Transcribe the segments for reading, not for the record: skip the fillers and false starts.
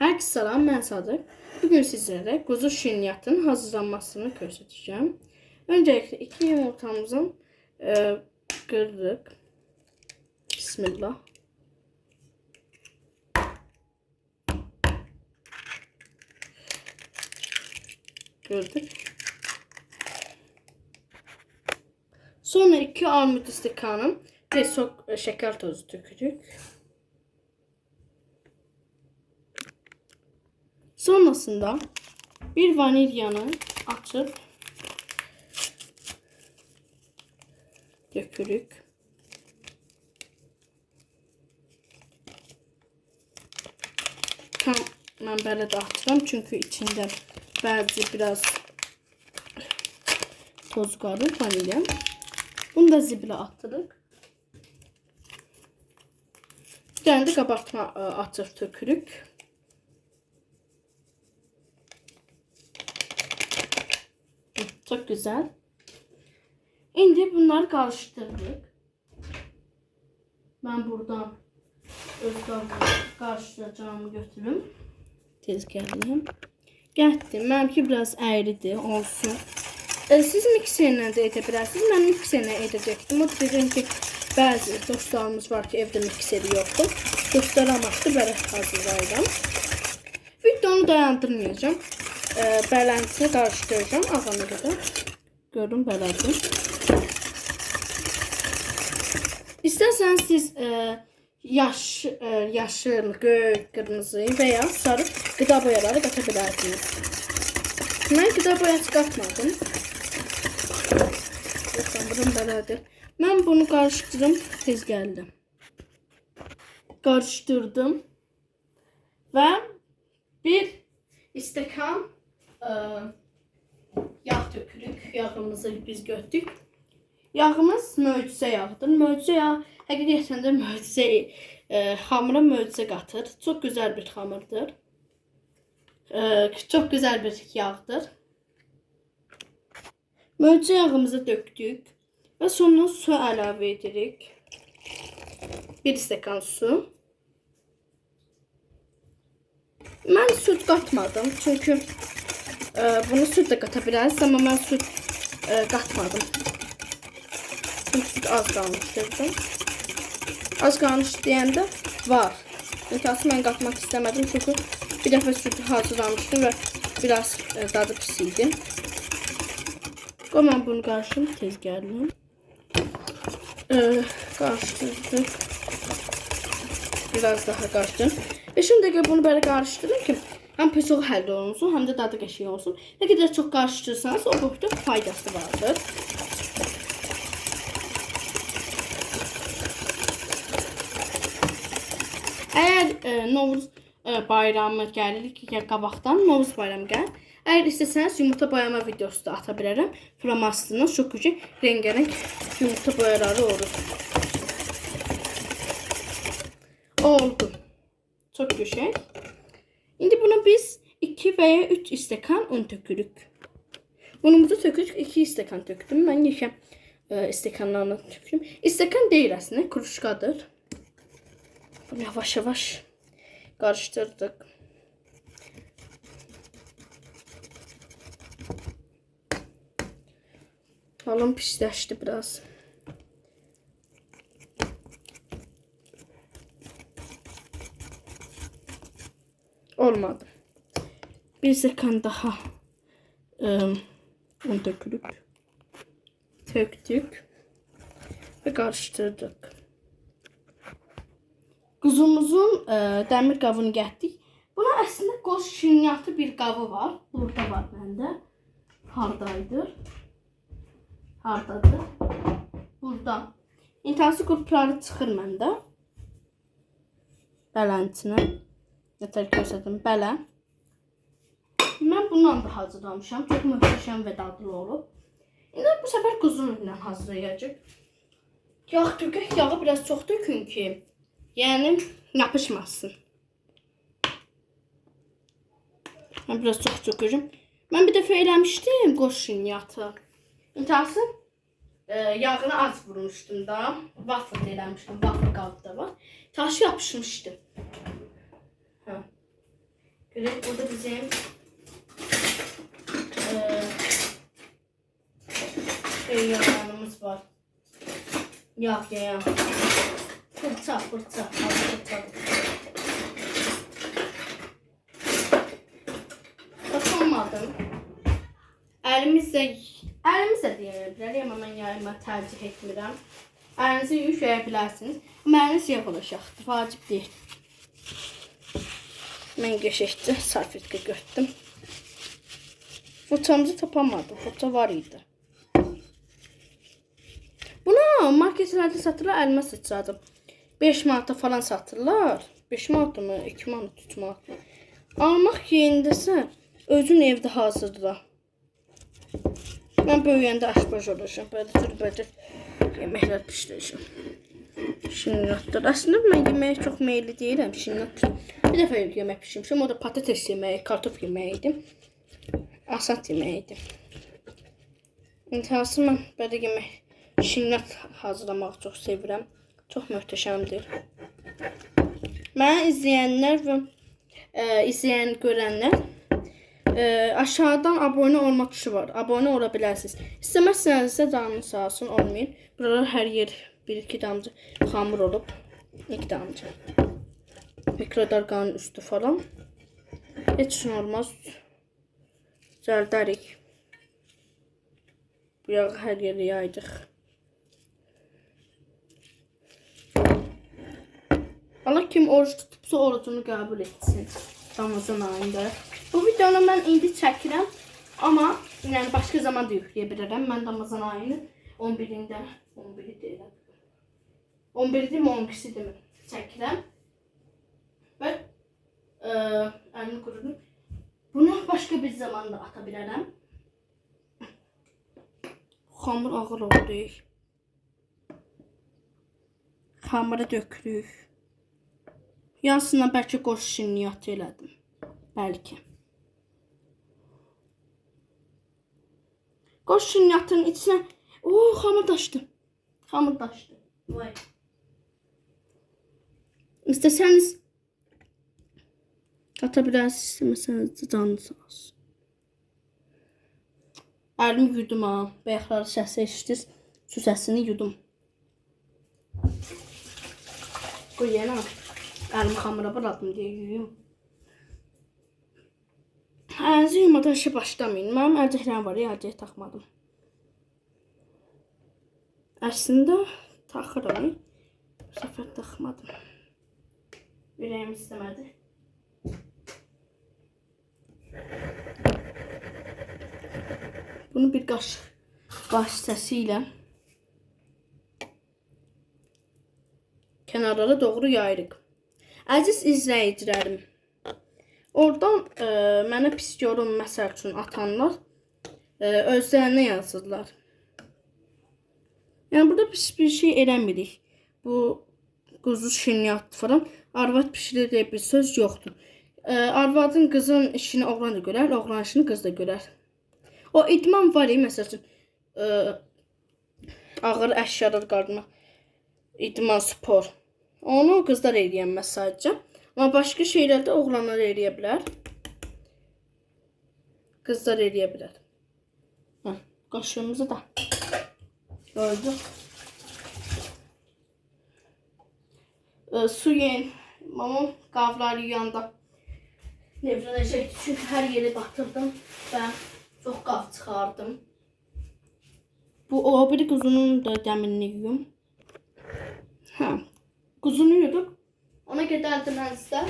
Herkese salam, ben Sadık. Bugün sizlere kuzu şirniyyatının hazırlanmasını göstereceğim. Öncelikle 2 yumurtamızın kırdık. Bismillah. Kırdık. Sonra 2 armut istekanı ve şeker tozu döküldük. Sonrasında bir vanilyanı açıp dökülük. Tam ben böyle de atıram çünkü içinde bazı biraz toz kalır vanilya. Bunu da zibile atırıq. Bir tane de kabartma atır dökülük. Çok güzel. Şimdi bunları karıştırdık. Ben buradan karıştıracağımı götürüm. Tezgahına. Getdim. Benimki biraz əyridir. Olsun. Siz mikserlə də edə bilərsiniz. Mən mikserlə edəcəkdim. O dedim ki, bəzi dostlarımız var ki, evdə mikseri yoxdur. Dostlara amaçlı belə hazırlayacağım. Videonu dayandırmayacağım. Bələntisini qarışdıracağım ağana qədər. Görün belədir. İsterseniz siz yaşıl, göy, kırmızı veya sarı gıda boyaları katabilirsiniz. Ben gıda boyası katmadım. Sanırım belədir. Ben bunu karıştırdım. Tez geldim. Karıştırdım. Ve bir istekan yağ dökülük. Yağımızı biz götürdük. Yağımız möcüzə yağıdır. Möcüzə yağı həqiqətən də möcüzə hamura möcüzə qatır. Çox gözəl bir hamurdur. Çox gözəl bir yağdır. Möcüzə yağımızı döktük və sonra su əlavə edirik. 1 stəkan su. Mən süt qatmadım çünkü bunu süt de katabilirsiniz ama ben süt katmadım. Çünkü süt az kalmıştır. Az kalmış deyəndə var. Çünkü ben katmak istemedim çünkü bir defa sütü hazırlamıştım ve biraz dadı pis idi. Ben bunu karıştırdım tez geldim. Karıştırdık. Biraz daha karıştırdım. Ve şimdi bunu böyle karıştırın ki hem pesoğu həldə olunsun, hem de dadı qəşəng olsun. Ne kadar çok karıştırırsanız o boyda faydası vardır. Eğer Novruz bayramı gəlir, ya qabaqdan Novruz bayramı gəlir. Eğer istəsəniz yumurta boyama videosu da ata bilərəm. Flomastırın çok gücü rengarenk yumurta boyaları olur. Oldu. Çok güzel. Şimdi bunu biz 2 veya 3 istekan un tökürük. Unumuzu tökürük. 2 istekan töktüm. Ben yekə istekanlarını tökürüm. İstekan değil aslında. Kruşkadır. Bunu yavaş yavaş karıştırdık. Balım pisleşti biraz. Olmadı. Bir stəkan daha un dökülüp töktük ve karıştırdık. Kuzumuzun demir qabını gətirdik. Buna aslında qoz şirniyyatı bir qabı var. Burada var bende. Hardaydır? Hardadır? Burada. İntihası qurupları çıxır məndə. Bələntinə. Yeter gösterdim. Belə. Ben bundan da hazırlamışam. Çok möhtəşəm ve dadlı olub. İndi bu sefer quzun ilə hazırlayacağıq. Yağ dökək. Yağı biraz çox dökün ki, yani yapışmasın. Ben biraz çok dökürüm. Ben bir dəfə eləmişdim qoz şirniyyatı. İntihası yağını az vurmuştum da. Waffle eləmişdim. Waffle qabı da var. Taşı yapışmışdı. Evet, burada bizim yalanımız var. Yok ya. Fırça. Bakamadım. Əlimizlə deyə bilərəm, amma mən yayma tercih etmirəm. Əlinizi yuyaya bilərsiniz. Amma əliniz yığılacaqdır, vacib deyil. Mən geçəcdə salfetka götürdüm. Fırçamızı tapamadım, fırça var idi. Bunu marketlerde satırlar, əlimə sıçradım. 5 manata falan satırlar. 5 manat mı? 2 manat, 3 manat. Almaq yerindəsə özün evdə hazırla. Mən böyüyəndə aşpaz olacağım. Böyle yeməklər pişirəcəm. Şinnatlar. Aslında mən yeməyə çox meyilli deyiləm. Şinnat. Bir dəfə yemək pişirmişəm. O da patates yeməyi, kartof yeməyi idi. Asat yeməyi idi. İntihası mən belə yemək, şinnat hazırlamaq çox sevirəm. Çox möhtəşəmdir. Məni izləyənlər və görənlər aşağıdan abone olma tuşu var. Abone ola bilərsiniz. İstəməzsənizsə canınız sağ olsun, olmayın. Buralar hər yer 1-2 damcı xamur olub. 2 damcı. Mikrodalganın üstü falan. Heç olmaz. Düzəldərik. Bu yağı hər yerə yaydıq. Allah kim oruç tutubsa orucunu qəbul etsin. Ramazan ayında. Bu videonu mən indi çəkirəm. Amma yəni başqa zaman da yükləyə bilərəm. Mən Ramazan ayını 11-də, 11-i deyirəm. 11-dir, 12-sidir çəkirəm. Və əlimi qurudum. Bunu başqa bir zamanda ata bilərəm. Xamur ağır oldu. Xamura dökürük. Yansına bəlkə qoş şinniyatı elədim. Bəlkə. Qoş şinniyatının içinə... xamur daşdı. Xamur daşdı. Vay. İstəsəniz qata bilərsiniz, istəməsəniz də canınız sağ olsun. Əlimi yudum ha. Bayaqları səsi eşitdiniz. Su səsini yudum. Qoyayım ha. Əlimi xamura bıradım deyə yuyum. Əlinizi yumadan işə başlamayın. Mənim əlcəklərim var, əlcək taxmadım. Əslində taxıram. Bu səfər taxmadım. Ürəyim istəmədi. Bunu bir qaş vasitəsilə kənarlara doğru yayırıq. Əziz izləyicilərim, oradan mənə pis yorum məsəl üçün atanlar özlərinə yazırlar. Yəni burada pis bir şey eləmirik. Bu quzu şinyatı falan. Arvad pişirir deyə bir söz yoxdur. Arvadın qızın işini oğlan da görər, oğlan işini qız da görər. O idman var ya, məsəl üçün ağır əşyalar qaldırmaq, idman, spor. Onu qızlar eləyənməz sadəcə. Amma başqa şeylərdə oğlanlar eləyə bilər. Qızlar eləyə bilər. Qaşığımızı da qoyduk. Su yeyin. Mamam qavları yuyanda nevriləcək. Çünki hər yeri batırdım və çox qav çıxardım. O biri quzunun da dəmirini yuyum. Quzunu yuduk. Ona gedərdim mən sizə.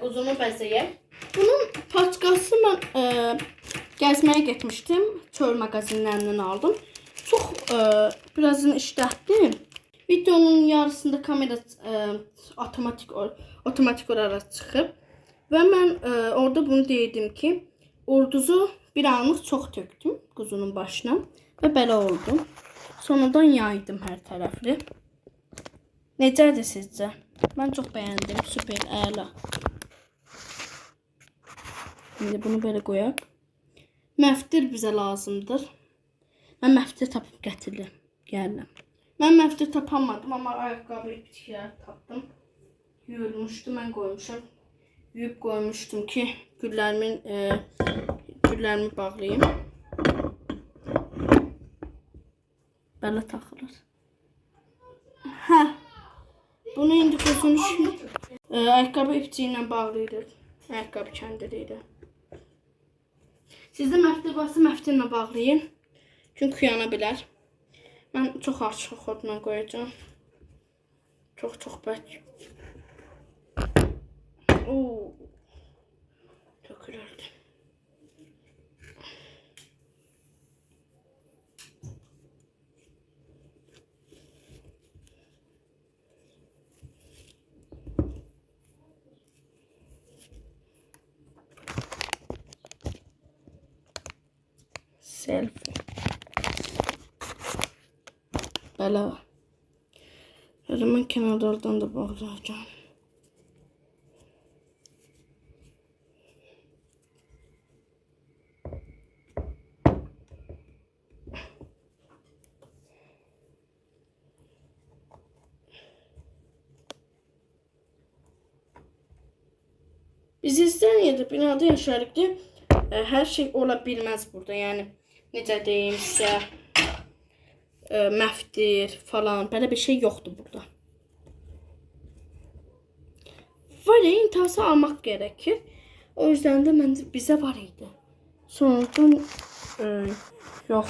Quzunu bəzəyək. Bunun paçkası mən gəzməyə getmişdim. Çöl mağazinlərindən aldım. Çox birazını işlətdim. Videonun yarısında kamera otomatik olaraq çıxıb. Və mən orada bunu deyirdim ki, urduzu bir anlıq çox tökdüm quzunun başına. Və belə oldu. Sonradan yaydım hər tərəfli. Necədir sizcə? Mən çox bəyəndim. Super, əla. İndi bunu belə qoyaq. Məftir bizə lazımdır. Mən məftir tapıb gətirəm. Mən məftir tapamadım, amma ayaqqabı bitkilər tapdım. Yuyulmuşdu, mən qoymuşam. yuyub qoymuşdum ki güllərimi bağlayayım. Belə taxılır. Hə. Bunu indi qoysunuz. Ayaqqabı ipçiyi ilə bağlayırıq. Ayaqqabı kəndiri ilə. Sizdə məftil varsa məftillə bağlayın. Çünki yana bilər. Mən çox açıq xodla qoyacağım. Çox bək. Tökülürdü. Selfie. Belə. Mən kənarlardan da bağlayacağım. Biz İstanbul'da binada yaşarıq ki, hər şey ola bilməz burada. Yəni necə deyim sizə, məftir falan, belə bir şey yoxdur burada. Var ya, intihası almaq gerekir. O yüzden de məncə bizə var idi. Sonradan yox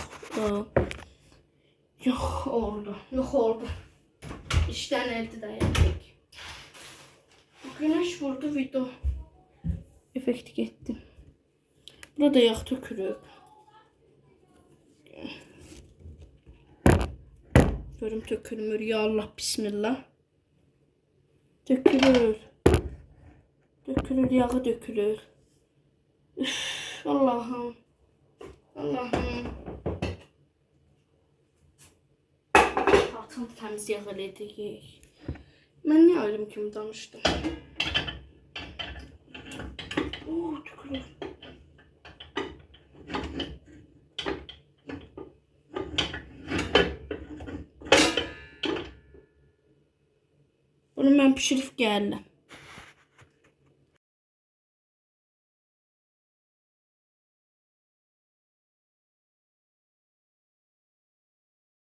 oldu. İşten elde dayandık. Güneş vurdu, video efekti getdi. Burada yağ tökülüb. Görüm tökülmür. Ya Allah, bismillah. Dökülür. Dökülür, yağı dökülür. Üf, Allah'ım. Altını təmiz yağ eləyəcəyik. Mən niyə ölüm kimi danışdım? Tükürür. Bunu mən pişirib gəldim.